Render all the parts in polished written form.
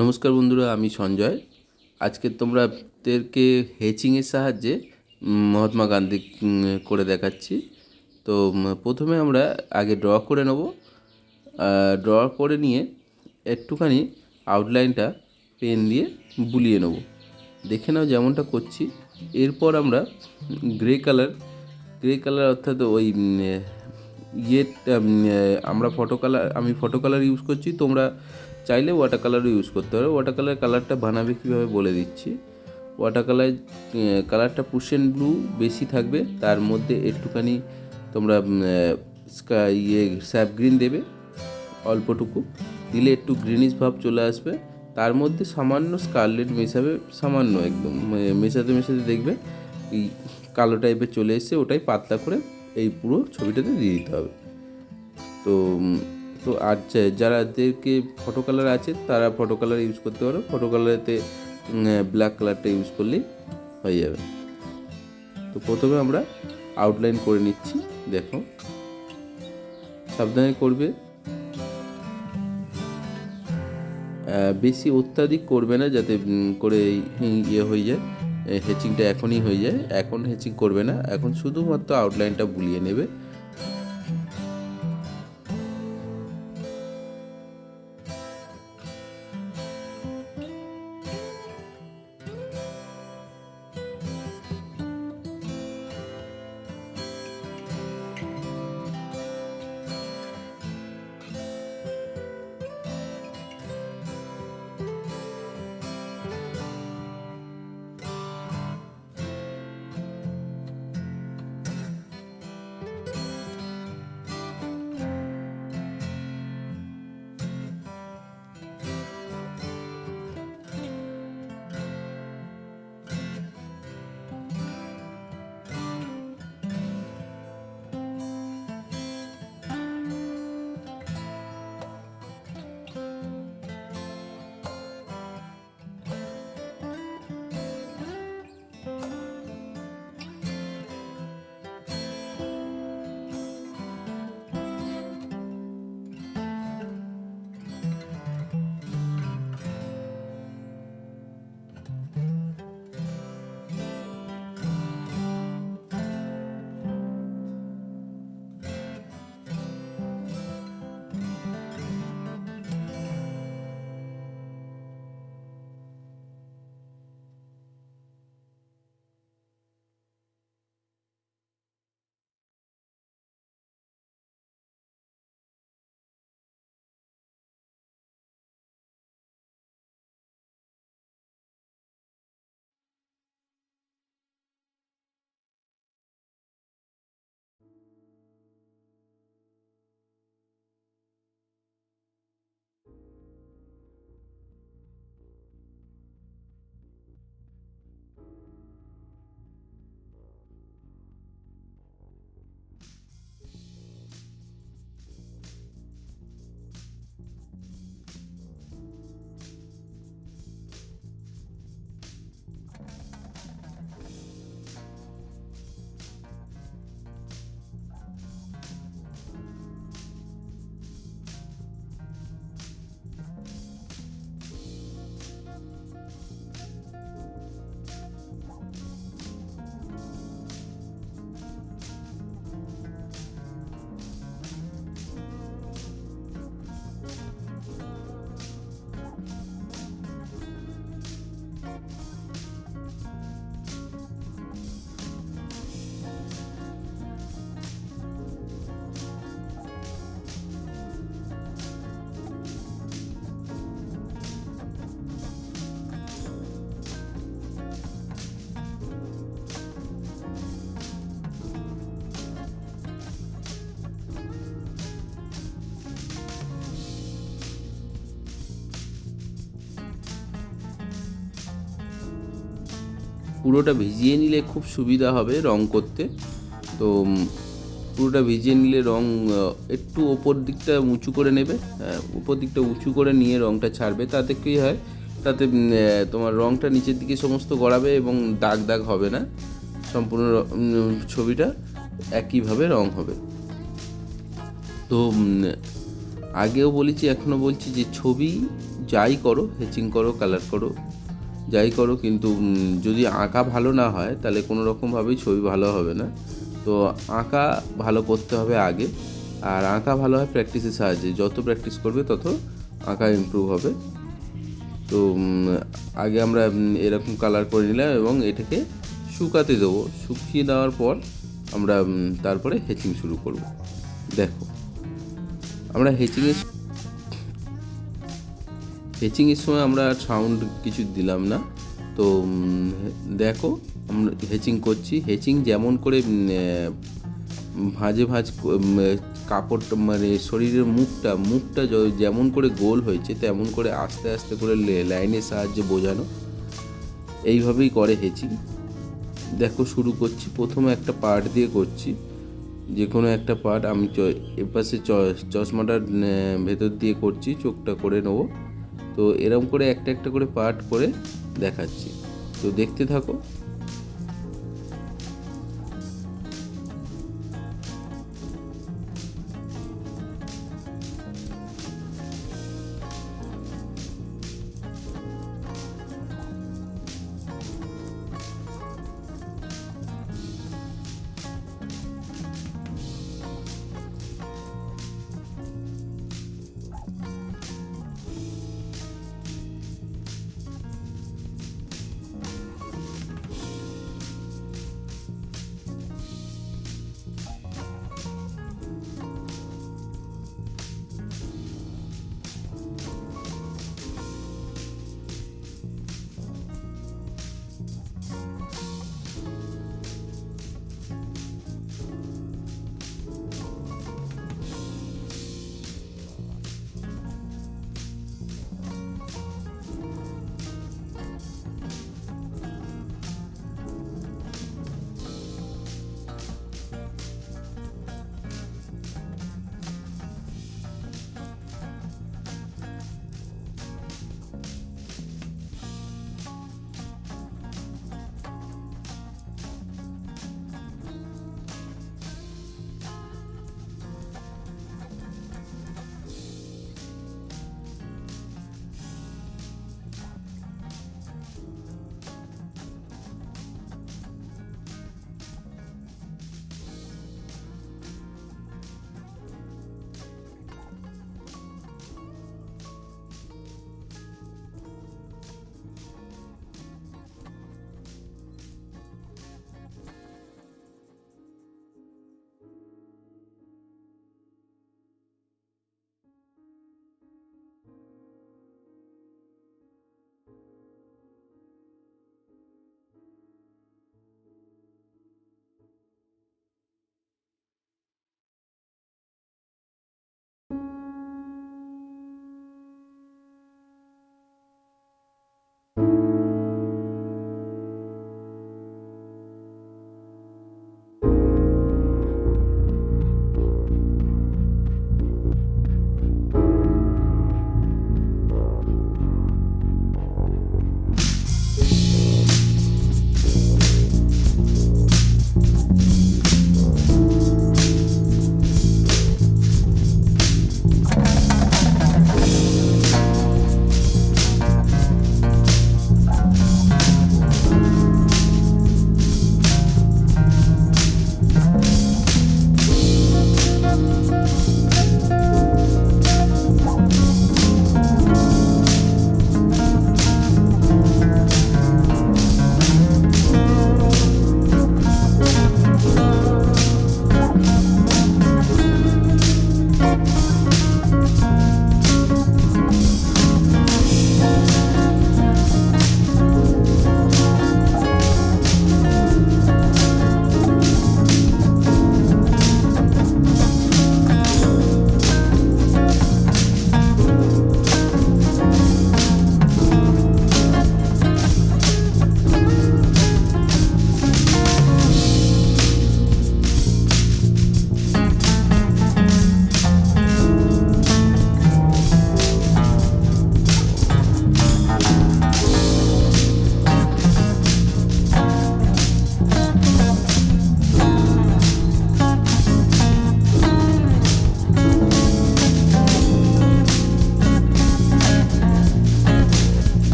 নমস্কার বন্ধুরা, আমি সঞ্জয়। আজকে তোমাদেরকে হেচিংয়ের সাহায্যে মহাত্মা গান্ধী করে দেখাচ্ছি। তো প্রথমে আমরা আগে ড্র করে নেব। ড্র করে নিয়ে একটুখানি আউটলাইনটা পেন দিয়ে বুলিয়ে নেব। দেখে নাও যেমনটা করছি। এরপর আমরা গ্রে কালার অর্থাৎ ওই আমরা আমি ফটো কালার ইউজ করছি। তোমরা চাইলে ওয়াটার কালারও ইউজ করতে পারো। ওয়াটার কালারটা বানাবে কীভাবে বলে দিচ্ছি। ওয়াটার কালারটা পুশেন ব্লু বেশি থাকবে, তার মধ্যে একটুখানি তোমরা স্যাপ গ্রিন দেবে অল্পটুকু, দিলে একটু গ্রিনিশ ভাব চলে আসবে। তার মধ্যে সামান্য স্কারলেট মেশাবে, সামান্য একদম মেশাতে দেখবে এই কালো টাইপের চলে এসছে। ওটাই পাতলা করে এই পুরো ছবিটাতে দিয়ে দিতে হবে। তো তো আর যারাদেরকে ফটো কালার আছে তারা ফটো কালার ইউজ করতে পারো। ফটো কালারেতে ব্ল্যাক কালারটা ইউজ করলেই হয়ে যাবে। তো প্রথমে আমরা আউটলাইন করে নিচ্ছি। দেখো, সাবধানে করবে, বেশি অত্যাধিক করবে না, যাতে করে ইয়ে হয়ে যায়, হেচিংটা এখনই হয়ে যায়। এখন হেচিং করবে না, এখন শুধুমাত্র আউটলাইনটা বুলিয়ে নেবে। পুরোটা ভিজিয়ে নিলে খুব সুবিধা হবে রং করতে। তো পুরোটা ভিজিয়ে নিলে রং একটু ওপর দিকটা উঁচু করে নেবে। উপর দিকটা উঁচু করে নিয়ে রংটা ছাড়বে। তাতে কী হয়, তাতে তোমার রংটা নিচের দিকে সমস্ত গড়াবে এবং দাগ দাগ হবে না। সম্পূর্ণ ছবিটা একইভাবে রং হবে। তো আগেও বলেছি, এখনও বলছি যে ছবি যাই করো, হেচিং করো, কালার করো, যাই করো, কিন্তু যদি আঁকা ভালো না হয় তাহলে কোনো রকমভাবেই ছবি ভালো হবে না। তো আঁকা ভালো করতে হবে আগে, আর আঁকা ভালো হয় প্র্যাকটিসের সাহায্যে। যত প্র্যাকটিস করবে তত আঁকা ইমপ্রুভ হবে। তো আগে আমরা এরকম কালার করে নিলাম এবং এটাকে শুকাতে দেবো। শুকিয়ে দেওয়ার পর আমরা তারপরে হেচিং শুরু করব। দেখো, আমরা হেচিংয়ের সময় আমরা সাউন্ড কিছু দিলাম না। তো দেখো, আমরা হেচিং করছি। হেচিং যেমন করে কাপড়টা মানে শরীরের মুখটা যেমন করে গোল হয়েছে তেমন করে আস্তে আস্তে করে লাইনের সাহায্যে বোঝানো, এইভাবেই করে হেচিং। দেখো, শুরু করছি। প্রথমে একটা পার্ট দিয়ে করছি, যে কোনো একটা পার্ট। আমি এপাশে চশমাটার ভেতর দিয়ে করছি, চোখটা করে নেবো। তো এরকম করে একটা একটা করে পার্ট করে দেখাচ্ছি, তো দেখতে থাকো।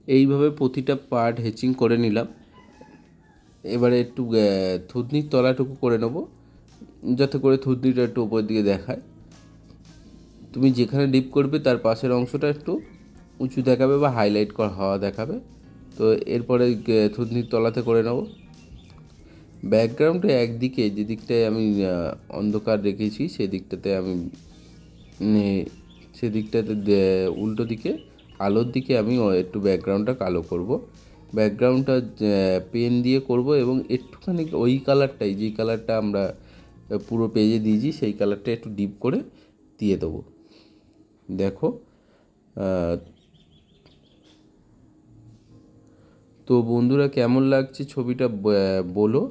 এইভাবে প্রতিটা পার্ট হেচিং করে নিলাম। এবারে একটু থুতনির তলাটুকু করে নেবো, যাতে করে থুতনিটা একটু উপর দিকে দেখায়। তুমি যেখানে ডিপ করবে তার পাশের অংশটা একটু উঁচু দেখাবে বা হাইলাইট করা হওয়া দেখাবে। তো এরপরে থুতনির তলাতে করে নেব। ব্যাকগ্রাউন্ডে একদিকে যে দিকটায় আমি অন্ধকার রেখেছি সেদিকটাতে আমি সেদিকটাতে উল্টো দিকে আলোর দিকে আমি একটু ব্যাকগ্রাউন্ডটা কালো করব। ব্যাকগ্রাউন্ডটা পেন দিয়ে করব এবং একটুখানি ওই কালারটাই, যেই কালারটা আমরা পুরো পেজে দিয়েছি সেই কালারটা একটু ডিপ করে দিয়ে দেবো। দেখো, তো বন্ধুরা কেমন লাগছে ছবিটা বলো,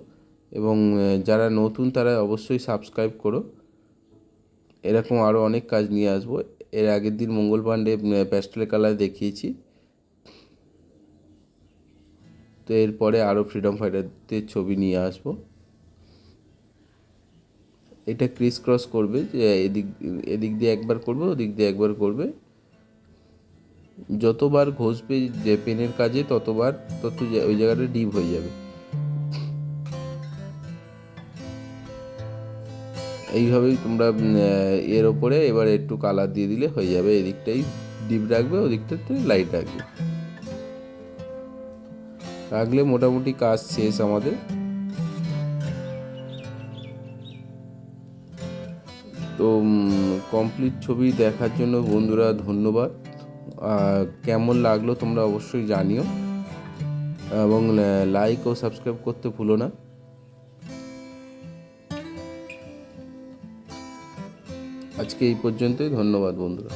এবং যারা নতুন তারা অবশ্যই সাবস্ক্রাইব করো। এরকম আরও অনেক কাজ নিয়ে আসবো। এর আগের দিন মঙ্গল পাণ্ডে প্যাস্টেল কালার দেখিয়েছি। তো এরপরে আরও ফ্রিডম ফাইটারদের ছবি নিয়ে আসবো। এটা ক্রিস ক্রস করবে, যে এদিক দিয়ে একবার করবে, ওদিক দিয়ে একবার করবে। যতবার ঘষবে যে পেনের কাজে ততবার ওই জায়গাটা ডিপ হয়ে যাবে। এইভাবেই তোমরা এর ওপরে এবার একটু কালার দিয়ে দিলে হয়ে যাবে। এদিকটাই ডিপ রাখবে, ওদিকটাতে লাইট রাখবে, রাখলে মোটামুটি কাজ শেষ আমাদের। তো কমপ্লিট ছবি দেখার জন্য বন্ধুরা ধন্যবাদ। কেমন লাগলো তোমরা অবশ্যই জানিও, এবং লাইক ও সাবস্ক্রাইব করতে ভুলো না। আজকে এই পর্যন্তই, ধন্যবাদ বন্ধুরা।